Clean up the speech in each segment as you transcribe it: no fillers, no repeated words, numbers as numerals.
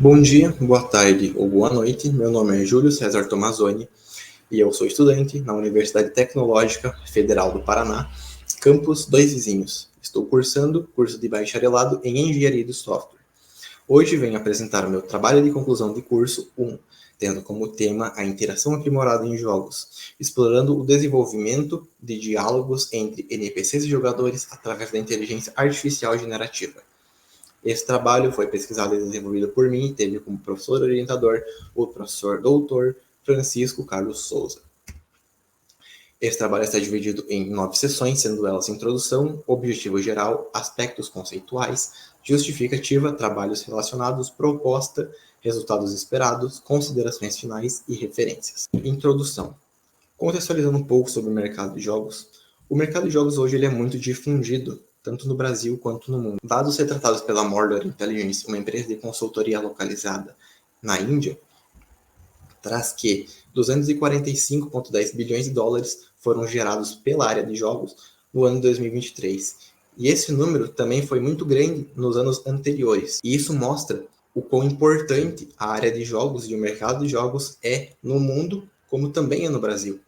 Bom dia, boa tarde ou boa noite. Meu nome é Júlio César Tomazoni e eu sou estudante na Universidade Tecnológica Federal do Paraná, campus Dois Vizinhos. Estou cursando curso de bacharelado em Engenharia de Software. Hoje venho apresentar o meu trabalho de conclusão de curso 1, tendo como tema a interação aprimorada em jogos, explorando o desenvolvimento de diálogos entre NPCs e jogadores através da inteligência artificial generativa. Esse trabalho foi pesquisado e desenvolvido por mim e teve como professor orientador o professor doutor Francisco Carlos Souza. Esse trabalho está dividido em 9 sessões, sendo elas introdução, objetivo geral, aspectos conceituais, justificativa, trabalhos relacionados, proposta, resultados esperados, considerações finais e referências. Introdução. Contextualizando um pouco sobre o mercado de jogos, o mercado de jogos hoje ele é muito difundido, tanto no Brasil quanto no mundo. Dados retratados pela Mordor Intelligence, uma empresa de consultoria localizada na Índia, traz que 245,10 bilhões de dólares foram gerados pela área de jogos no ano de 2023. E esse número também foi muito grande nos anos anteriores. E isso mostra o quão importante a área de jogos e o mercado de jogos é no mundo, como também é no Brasil,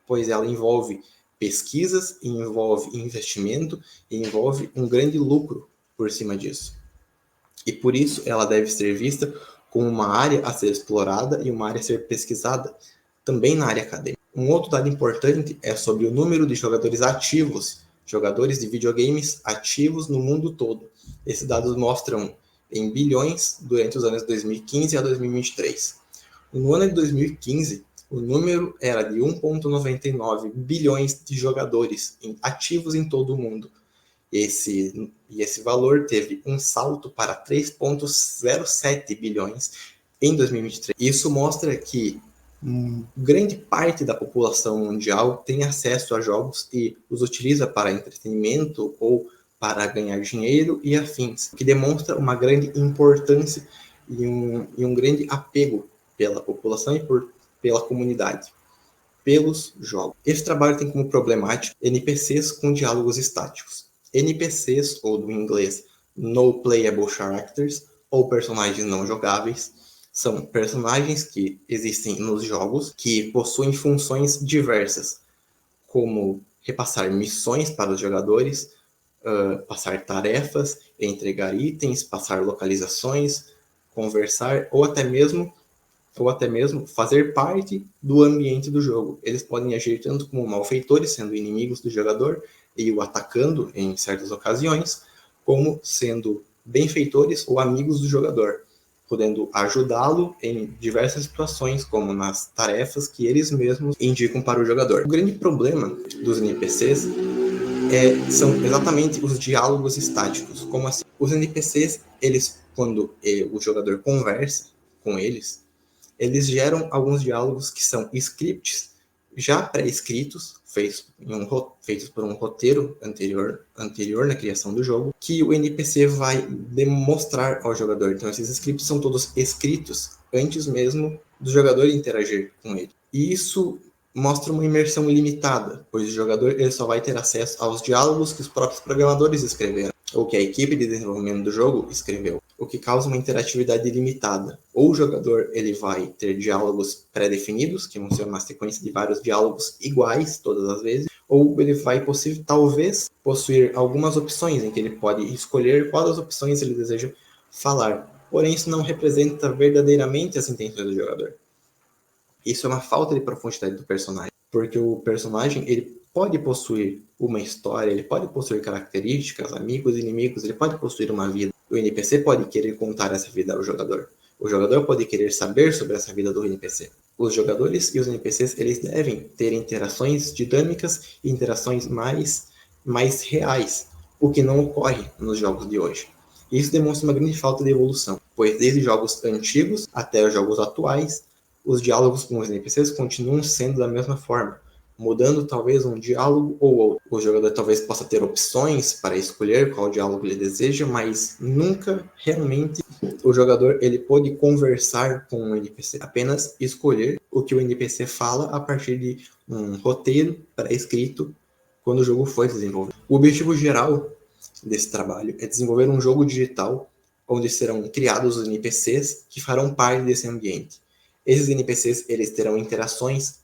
pois ela envolve pesquisas, envolve investimento e envolve um grande lucro por cima disso. E por isso ela deve ser vista como uma área a ser explorada e uma área a ser pesquisada, também na área acadêmica. Um outro dado importante é sobre o número de jogadores ativos, jogadores de videogames ativos no mundo todo. Esses dados mostram em bilhões durante os anos 2015 a 2023. No ano de 2015, o número era de 1,99 bilhões de jogadores ativos em todo o mundo. Esse valor teve um salto para 3,07 bilhões em 2023. Isso mostra que grande parte da população mundial tem acesso a jogos e os utiliza para entretenimento ou para ganhar dinheiro e afins, o que demonstra uma grande importância e um grande apego pela população e pela comunidade, pelos jogos. Esse trabalho tem como problemática NPCs com diálogos estáticos. NPCs, ou do inglês No Playable Characters, ou personagens não jogáveis, são personagens que existem nos jogos que possuem funções diversas, como repassar missões para os jogadores, passar tarefas, entregar itens, passar localizações, conversar ou até mesmo fazer parte do ambiente do jogo. Eles podem agir tanto como malfeitores, sendo inimigos do jogador e o atacando em certas ocasiões, como sendo benfeitores ou amigos do jogador, podendo ajudá-lo em diversas situações, como nas tarefas que eles mesmos indicam para o jogador. O grande problema dos NPCs são exatamente os diálogos estáticos. Como assim? Os NPCs, quando o jogador conversa com eles geram alguns diálogos que são scripts já pré-escritos, feitos por um roteiro anterior na criação do jogo, que o NPC vai demonstrar ao jogador. Então, esses scripts são todos escritos antes mesmo do jogador interagir com ele. E isso mostra uma imersão limitada, pois o jogador ele só vai ter acesso aos diálogos que os próprios programadores escreveram, ou que a equipe de desenvolvimento do jogo escreveu, o que causa uma interatividade limitada. Ou o jogador ele vai ter diálogos pré-definidos, que vão ser uma sequência de vários diálogos iguais todas as vezes, ou ele vai talvez possuir algumas opções em que ele pode escolher qual das opções ele deseja falar. Porém, isso não representa verdadeiramente as intenções do jogador. Isso é uma falta de profundidade do personagem, porque o personagem ele pode possuir uma história, ele pode possuir características, amigos, inimigos, ele pode possuir uma vida. O NPC pode querer contar essa vida ao jogador. O jogador pode querer saber sobre essa vida do NPC. Os jogadores e os NPCs eles devem ter interações dinâmicas e interações mais reais, o que não ocorre nos jogos de hoje. Isso demonstra uma grande falta de evolução, pois desde jogos antigos até os jogos atuais, os diálogos com os NPCs continuam sendo da mesma forma, mudando talvez um diálogo ou outro. O jogador talvez possa ter opções para escolher qual diálogo ele deseja, mas nunca realmente o jogador ele pode conversar com o NPC, apenas escolher o que o NPC fala a partir de um roteiro pré-escrito quando o jogo foi desenvolvido. O objetivo geral desse trabalho é desenvolver um jogo digital onde serão criados os NPCs que farão parte desse ambiente. Esses NPCs eles terão interações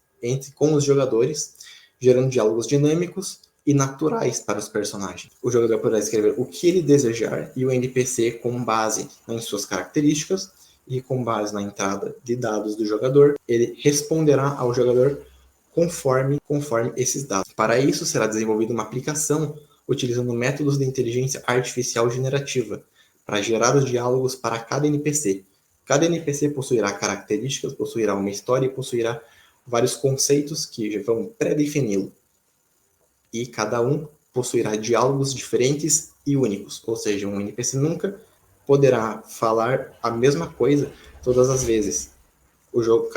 com os jogadores, gerando diálogos dinâmicos e naturais para os personagens. O jogador poderá escrever o que ele desejar e o NPC, com base em suas características e com base na entrada de dados do jogador, ele responderá ao jogador conforme esses dados. Para isso, será desenvolvida uma aplicação utilizando métodos de inteligência artificial generativa para gerar os diálogos para cada NPC. Cada NPC possuirá características, possuirá uma história e possuirá vários conceitos que vão pré-defini-lo. E cada um possuirá diálogos diferentes e únicos, ou seja, um NPC nunca poderá falar a mesma coisa todas as vezes.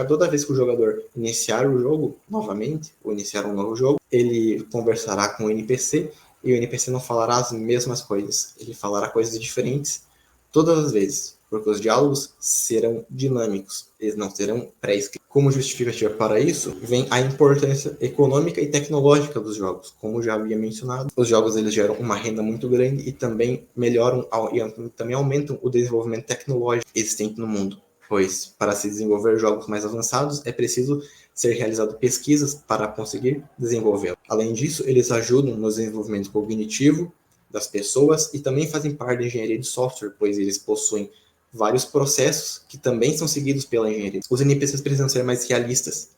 Toda vez que o jogador iniciar o jogo novamente, ou iniciar um novo jogo, ele conversará com o NPC e o NPC não falará as mesmas coisas. Ele falará coisas diferentes todas as vezes, porque os diálogos serão dinâmicos, eles não serão pré-escritos. Como justificativa para isso, vem a importância econômica e tecnológica dos jogos. Como já havia mencionado, os jogos eles geram uma renda muito grande e também melhoram e também aumentam o desenvolvimento tecnológico existente no mundo. Pois, para se desenvolver jogos mais avançados, é preciso ser realizado pesquisas para conseguir desenvolvê-los. Além disso, eles ajudam no desenvolvimento cognitivo das pessoas e também fazem parte da engenharia de software, pois eles possuem vários processos que também são seguidos pela engenharia. Os NPCs precisam ser mais realistas.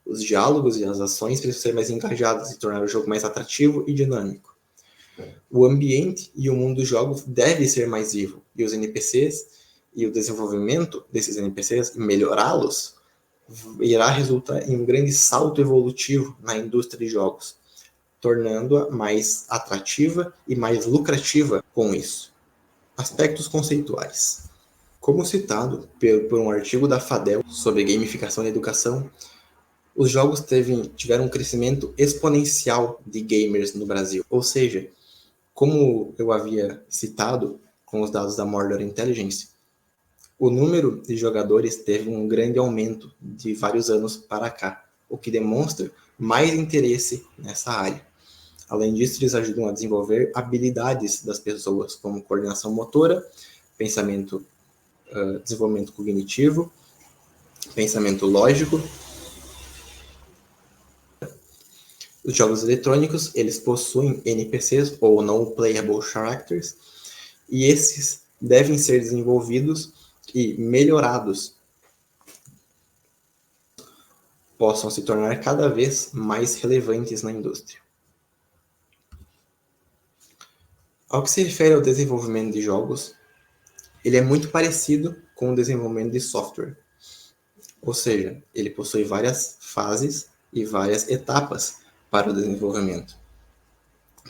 Os diálogos e as ações precisam ser mais engajados e tornar o jogo mais atrativo e dinâmico. O ambiente e o mundo dos jogos deve ser mais vivo, e os NPCs e o desenvolvimento desses NPCs e melhorá-los irá resultar em um grande salto evolutivo na indústria de jogos, tornando-a mais atrativa e mais lucrativa com isso. Aspectos conceituais. Como citado por um artigo da FADEL sobre gamificação na educação, os jogos tiveram um crescimento exponencial de gamers no Brasil. Ou seja, como eu havia citado com os dados da Mordor Intelligence, o número de jogadores teve um grande aumento de vários anos para cá, o que demonstra mais interesse nessa área. Além disso, eles ajudam a desenvolver habilidades das pessoas, como coordenação motora, desenvolvimento cognitivo, pensamento lógico. Os jogos eletrônicos, eles possuem NPCs, ou Non-Playable Characters, e esses devem ser desenvolvidos e melhorados, possam se tornar cada vez mais relevantes na indústria. Ao que se refere ao desenvolvimento de jogos, ele é muito parecido com o desenvolvimento de software. Ou seja, ele possui várias fases e várias etapas para o desenvolvimento.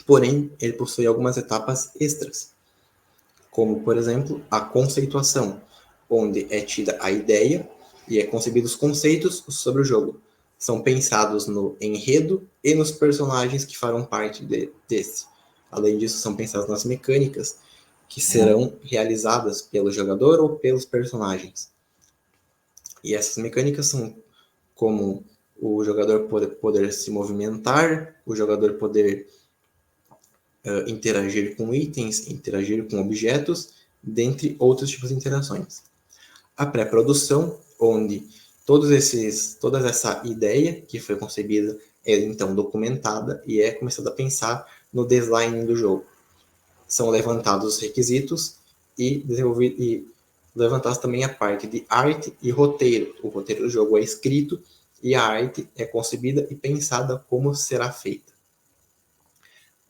Porém, ele possui algumas etapas extras, como, por exemplo, a conceituação, onde é tida a ideia e é concebidos os conceitos sobre o jogo. São pensados no enredo e nos personagens que farão parte desse. Além disso, são pensadas nas mecânicas que serão realizadas pelo jogador ou pelos personagens. E essas mecânicas são como o jogador poder se movimentar, o jogador poder interagir com itens, interagir com objetos, dentre outros tipos de interações. A pré-produção, onde toda essa ideia que foi concebida é então documentada e é começado a pensar no design do jogo. São levantados os requisitos e levantados também a parte de arte e roteiro. O roteiro do jogo é escrito e a arte é concebida e pensada como será feita.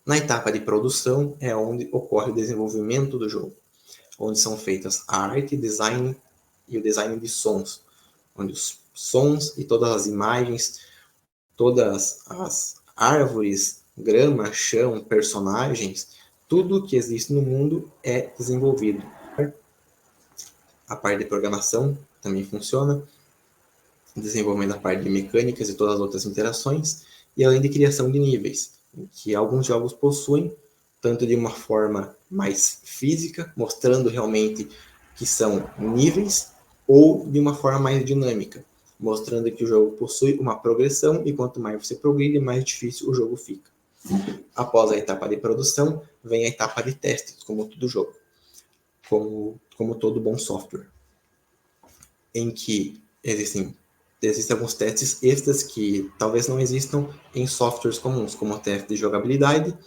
Na etapa de produção é onde ocorre o desenvolvimento do jogo, onde são feitas a arte, design e o design de sons, onde os sons e todas as imagens, todas as árvores, grama, chão, personagens, tudo que existe no mundo é desenvolvido. A parte de programação também funciona, desenvolvimento da parte de mecânicas e todas as outras interações, e além de criação de níveis, que alguns jogos possuem, tanto de uma forma mais física, mostrando realmente que são níveis, ou de uma forma mais dinâmica, mostrando que o jogo possui uma progressão e quanto mais você progride, mais difícil o jogo fica. Após a etapa de produção, vem a etapa de testes, como todo jogo. Como como todo bom software, em que existem alguns testes extras que talvez não existam em softwares comuns, como o teste de jogabilidade,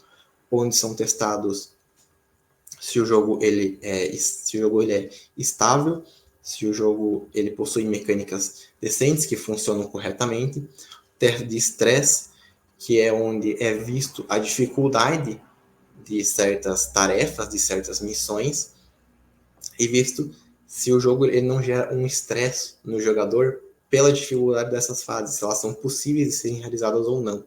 onde são testados se o jogo ele é estável, se o jogo ele possui mecânicas decentes que funcionam corretamente, teste de estresse, que é onde é visto a dificuldade de certas tarefas, de certas missões, e visto se o jogo ele não gera um estresse no jogador pela dificuldade dessas fases, se elas são possíveis de serem realizadas ou não.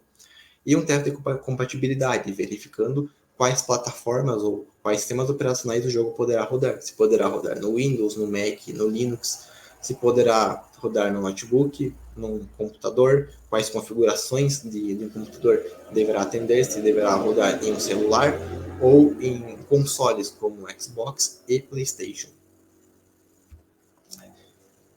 E um teste de compatibilidade, verificando quais plataformas ou quais sistemas operacionais o jogo poderá rodar. Se poderá rodar no Windows, no Mac, no Linux, se poderá rodar no notebook, num computador, quais configurações de um computador deverá atender, se deverá rodar em um celular ou em consoles como Xbox e PlayStation.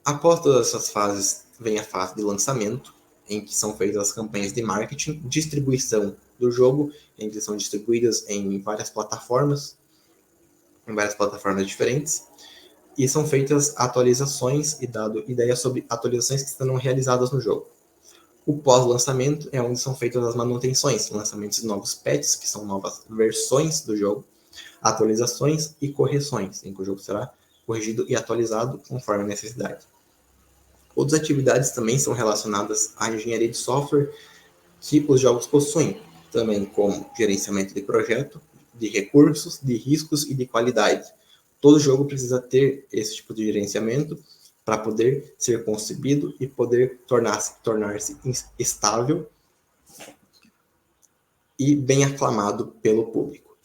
Após todas essas fases, vem a fase de lançamento, em que são feitas as campanhas de marketing, distribuição do jogo, em que são distribuídas em várias plataformas diferentes, e são feitas atualizações e dado ideias sobre atualizações que serão realizadas no jogo. O pós-lançamento é onde são feitas as manutenções, lançamentos de novos patches, que são novas versões do jogo, atualizações e correções, em que o jogo será corrigido e atualizado conforme a necessidade. Outras atividades também são relacionadas à engenharia de software que os jogos possuem, também como gerenciamento de projeto, de recursos, de riscos e de qualidade. Todo jogo precisa ter esse tipo de gerenciamento para poder ser concebido e poder tornar-se estável e bem aclamado pelo público.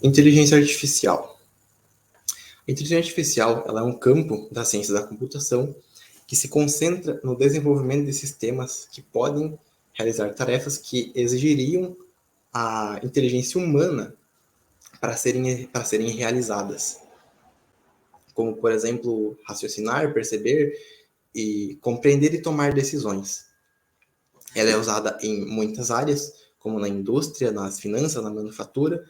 Inteligência artificial. A inteligência artificial ela é um campo da ciência da computação que se concentra no desenvolvimento de sistemas que podem realizar tarefas que exigiriam a inteligência humana para serem realizadas. Como, por exemplo, raciocinar, perceber e compreender e tomar decisões. Ela é usada em muitas áreas, como na indústria, nas finanças, na manufatura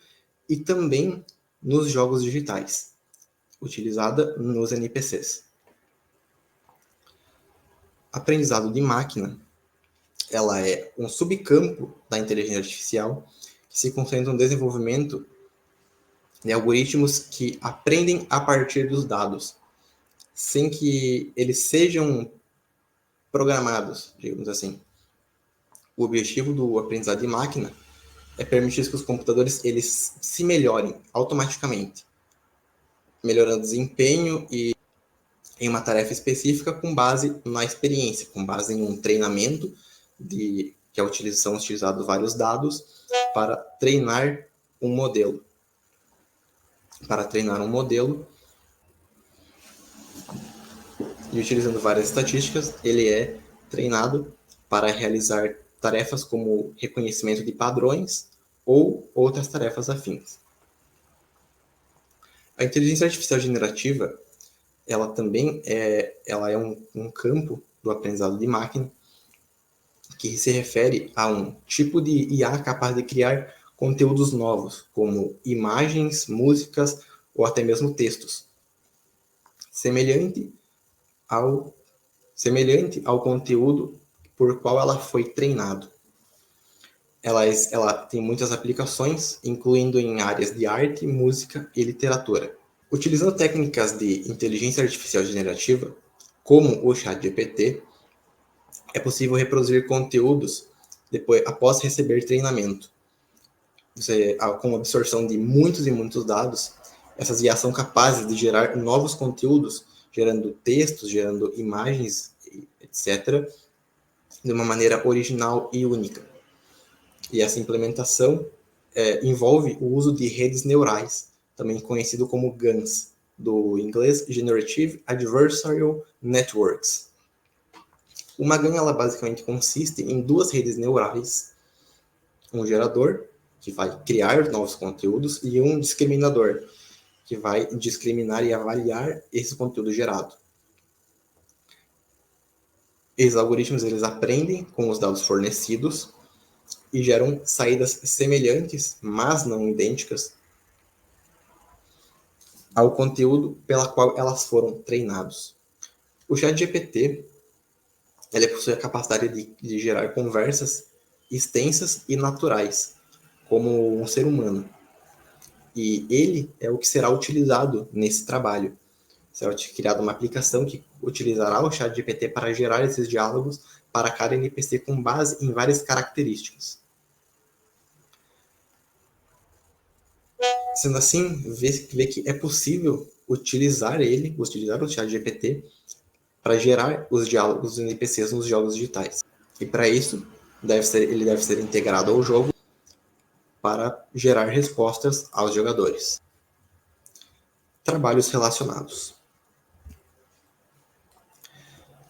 e também nos jogos digitais, utilizada nos NPCs. Aprendizado de máquina, ela é um subcampo da inteligência artificial que se concentra no desenvolvimento de algoritmos que aprendem a partir dos dados, sem que eles sejam programados, digamos assim. O objetivo do aprendizado de máquina é permitir que os computadores eles se melhorem automaticamente, melhorando desempenho e em uma tarefa específica com base na experiência, com base em um treinamento que são utilizados vários dados para treinar um modelo. Para treinar um modelo e utilizando várias estatísticas, ele é treinado para realizar tarefas como reconhecimento de padrões ou outras tarefas afins. A inteligência artificial generativa, ela também é um campo do aprendizado de máquina que se refere a um tipo de IA capaz de criar conteúdos novos, como imagens, músicas ou até mesmo textos, semelhante ao conteúdo por qual ela foi treinado. Ela tem muitas aplicações, incluindo em áreas de arte, música e literatura. Utilizando técnicas de inteligência artificial generativa, como o ChatGPT, é possível reproduzir conteúdos após receber treinamento. Com a absorção de muitos e muitos dados, essas IAs são capazes de gerar novos conteúdos, gerando textos, gerando imagens, etc., de uma maneira original e única. E essa implementação envolve o uso de redes neurais, também conhecido como GANs, do inglês Generative Adversarial Networks. Uma GAN ela basicamente consiste em duas redes neurais, um gerador, que vai criar novos conteúdos, e um discriminador, que vai discriminar e avaliar esse conteúdo gerado. Esses algoritmos eles aprendem com os dados fornecidos e geram saídas semelhantes, mas não idênticas, ao conteúdo pela qual elas foram treinados. O ChatGPT ele possui a capacidade de gerar conversas extensas e naturais, como um ser humano. E ele é o que será utilizado nesse trabalho. Será criada uma aplicação que utilizará o ChatGPT para gerar esses diálogos para cada NPC com base em várias características. Sendo assim, vê que é possível utilizar o ChatGPT para gerar os diálogos dos NPCs nos jogos digitais. E para isso, ele deve ser integrado ao jogo para gerar respostas aos jogadores. Trabalhos relacionados.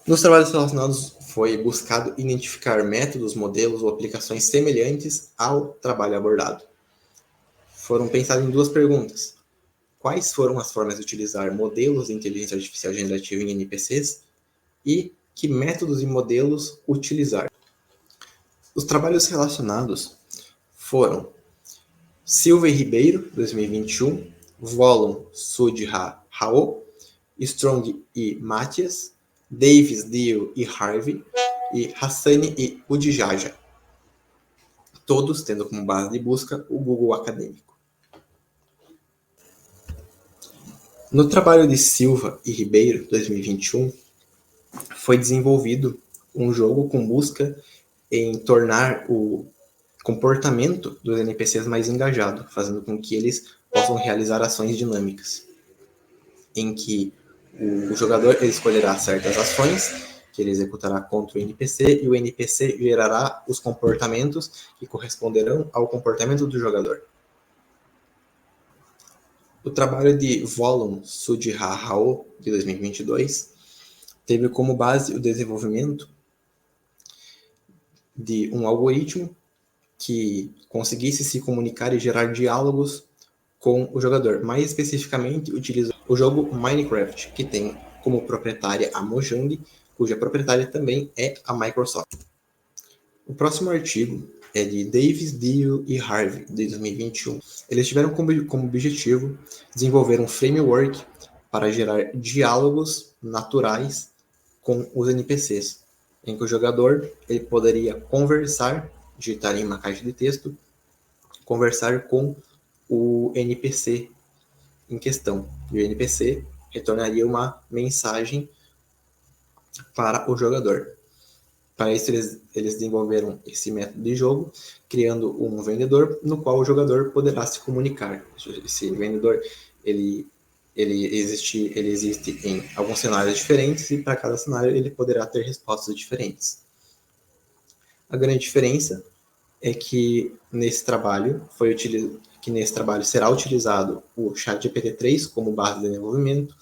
Nos trabalhos relacionados foi buscado identificar métodos, modelos ou aplicações semelhantes ao trabalho abordado. Foram pensadas em duas perguntas. Quais foram as formas de utilizar modelos de inteligência artificial generativa em NPCs e que métodos e modelos utilizar? Os trabalhos relacionados foram Silva e Ribeiro, 2021, Volum, Sudhir Rao, Strong e Mathias, Davis, Dio e Harvey, e Hassani e Udjaja, todos tendo como base de busca o Google Acadêmico. No trabalho de Silva e Ribeiro, 2021, foi desenvolvido um jogo com busca em tornar o comportamento dos NPCs mais engajado, fazendo com que eles possam realizar ações dinâmicas, em que o jogador ele escolherá certas ações que ele executará contra o NPC e o NPC gerará os comportamentos que corresponderão ao comportamento do jogador. O trabalho de Volum Sudhir Rao, de 2022, teve como base o desenvolvimento de um algoritmo que conseguisse se comunicar e gerar diálogos com o jogador. Mais especificamente, utiliza o jogo Minecraft, que tem como proprietária a Mojang, cuja proprietária também é a Microsoft. O próximo artigo é de Davis, Dio e Harvey, de 2021. Eles tiveram como objetivo desenvolver um framework para gerar diálogos naturais com os NPCs, em que o jogador ele poderia conversar, digitar em uma caixa de texto, conversar com o NPC em questão. E o NPC retornaria uma mensagem para o jogador. Para isso, eles desenvolveram esse método de jogo, criando um vendedor no qual o jogador poderá se comunicar. Esse vendedor ele existe em alguns cenários diferentes e para cada cenário ele poderá ter respostas diferentes. A grande diferença é que nesse trabalho será utilizado o ChatGPT-3 como base de desenvolvimento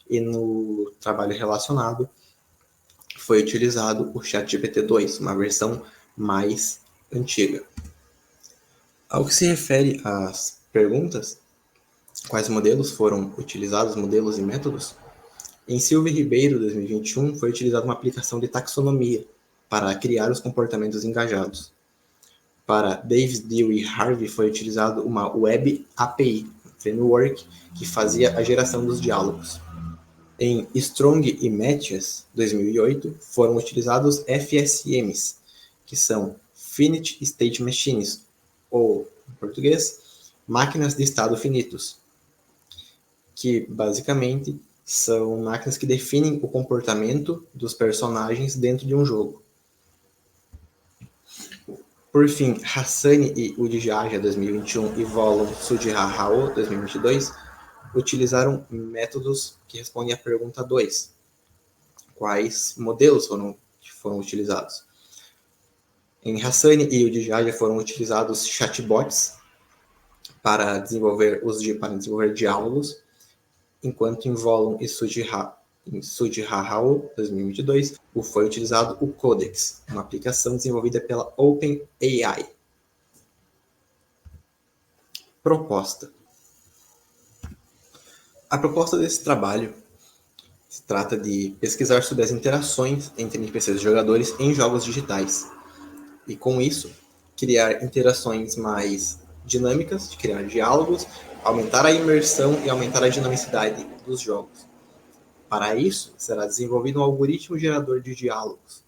e no trabalho relacionado foi utilizado o ChatGPT-2, uma versão mais antiga. Ao que se refere às perguntas, quais modelos foram utilizados, modelos e métodos? Em Silva e Ribeiro, 2021, foi utilizada uma aplicação de taxonomia para criar os comportamentos engajados. Para Davis, Dio e Harvey foi utilizado uma Web API, framework, que fazia a geração dos diálogos. Em Strong e Mathias, 2008, foram utilizados FSMs, que são Finite State Machines, ou, em português, máquinas de estado finitos, que basicamente são máquinas que definem o comportamento dos personagens dentro de um jogo. Por fim, Hassani e Udjaja, 2021, e Volum Sudhir Rao, 2022, utilizaram métodos que respondem à pergunta 2. Quais modelos foram utilizados? Em Hassani e Udjaja foram utilizados chatbots para desenvolver diálogos, enquanto em Volum e Sudhir Rao, 2022, foi utilizado o Codex, uma aplicação desenvolvida pela OpenAI. Proposta. A proposta desse trabalho se trata de pesquisar sobre as interações entre NPCs e jogadores em jogos digitais. E com isso, criar interações mais dinâmicas, de criar diálogos aumentar a imersão e aumentar a dinamicidade dos jogos. Para isso, será desenvolvido um algoritmo gerador de diálogos,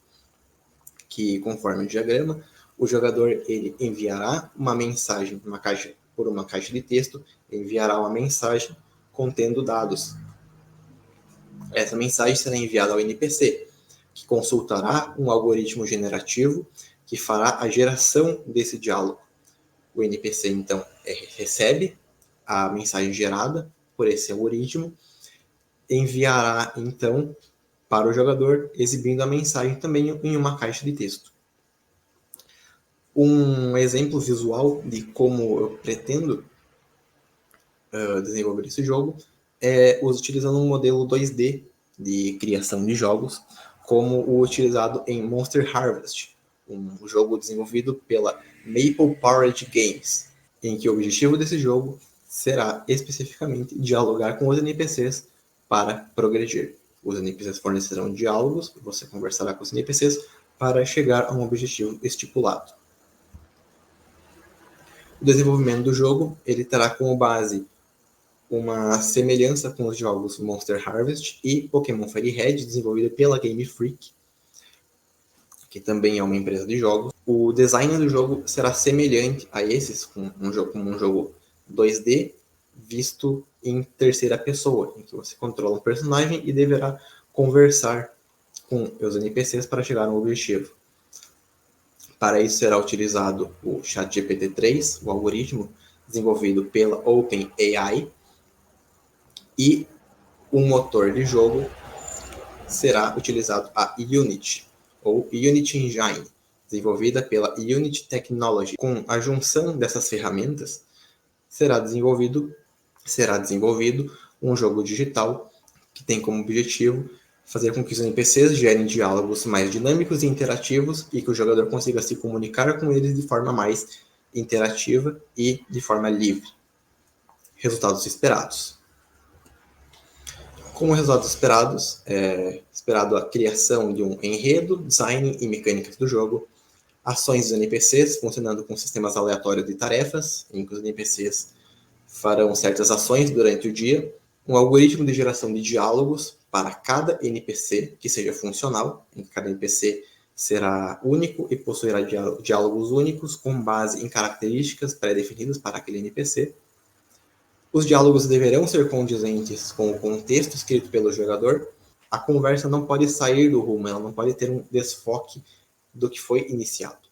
que, conforme o diagrama, o jogador ele enviará uma mensagem, por uma caixa de texto, enviará uma mensagem contendo dados. Essa mensagem será enviada ao NPC, que consultará um algoritmo generativo que fará a geração desse diálogo. O NPC, então, recebe a mensagem gerada por esse algoritmo, enviará, então, para o jogador, exibindo a mensagem também em uma caixa de texto. Um exemplo visual de como eu pretendo desenvolver esse jogo é utilizando um modelo 2D de criação de jogos, como o utilizado em Monster Harvest, um jogo desenvolvido pela Maple Powered Games, em que o objetivo desse jogo será especificamente dialogar com os NPCs para progredir. Os NPCs fornecerão diálogos, você conversará com os NPCs para chegar a um objetivo estipulado. O desenvolvimento do jogo ele terá como base uma semelhança com os jogos Monster Harvest e Pokémon Fire Red, desenvolvido pela Game Freak, que também é uma empresa de jogos. O design do jogo será semelhante a esses, como um jogo 2D, visto em terceira pessoa, em que você controla um personagem e deverá conversar com os NPCs para chegar no objetivo. Para isso será utilizado o ChatGPT-3, o algoritmo desenvolvido pela OpenAI, e o motor de jogo será utilizado a Unity, ou Unity Engine, desenvolvida pela Unity Technology. Com a junção dessas ferramentas, será desenvolvido um jogo digital que tem como objetivo fazer com que os NPCs gerem diálogos mais dinâmicos e interativos e que o jogador consiga se comunicar com eles de forma mais interativa e de forma livre. Resultados esperados. Como resultados esperados, é esperado a criação de um enredo, design e mecânicas do jogo, ações dos NPCs funcionando com sistemas aleatórios de tarefas, em que os NPCs farão certas ações durante o dia, um algoritmo de geração de diálogos para cada NPC que seja funcional, em que cada NPC será único e possuirá diálogos únicos com base em características pré-definidas para aquele NPC. Os diálogos deverão ser condizentes com o contexto escrito pelo jogador. A conversa não pode sair do rumo, ela não pode ter um desfoque do que foi iniciado.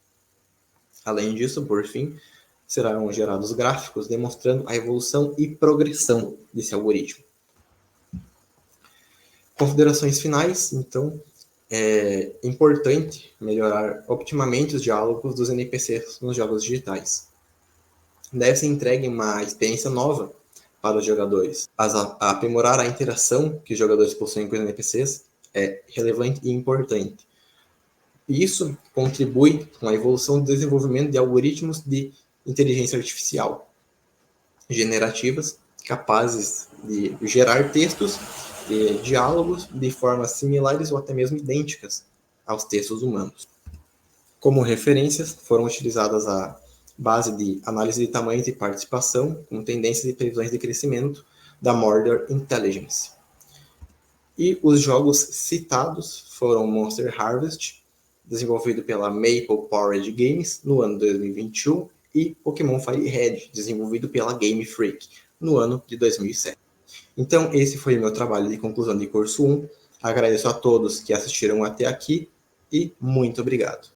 Além disso, por fim, serão gerados gráficos demonstrando a evolução e progressão desse algoritmo. Considerações finais, então, é importante melhorar optimamente os diálogos dos NPCs nos jogos digitais. Deve ser entregue uma experiência nova para os jogadores. Aprimorar a interação que os jogadores possuem com os NPCs é relevante e importante. E isso contribui com a evolução do desenvolvimento de algoritmos de inteligência artificial generativas capazes de gerar textos e diálogos de formas similares ou até mesmo idênticas aos textos humanos. Como referências, foram utilizadas a base de análise de tamanhos e participação com tendências e previsões de crescimento da Mordor Intelligence. E os jogos citados foram Monster Harvest, desenvolvido pela Maple Powered Games no ano 2021, e Pokémon Fire Red, desenvolvido pela Game Freak no ano de 2007. Então, esse foi o meu trabalho de conclusão de curso 1. Agradeço a todos que assistiram até aqui e muito obrigado.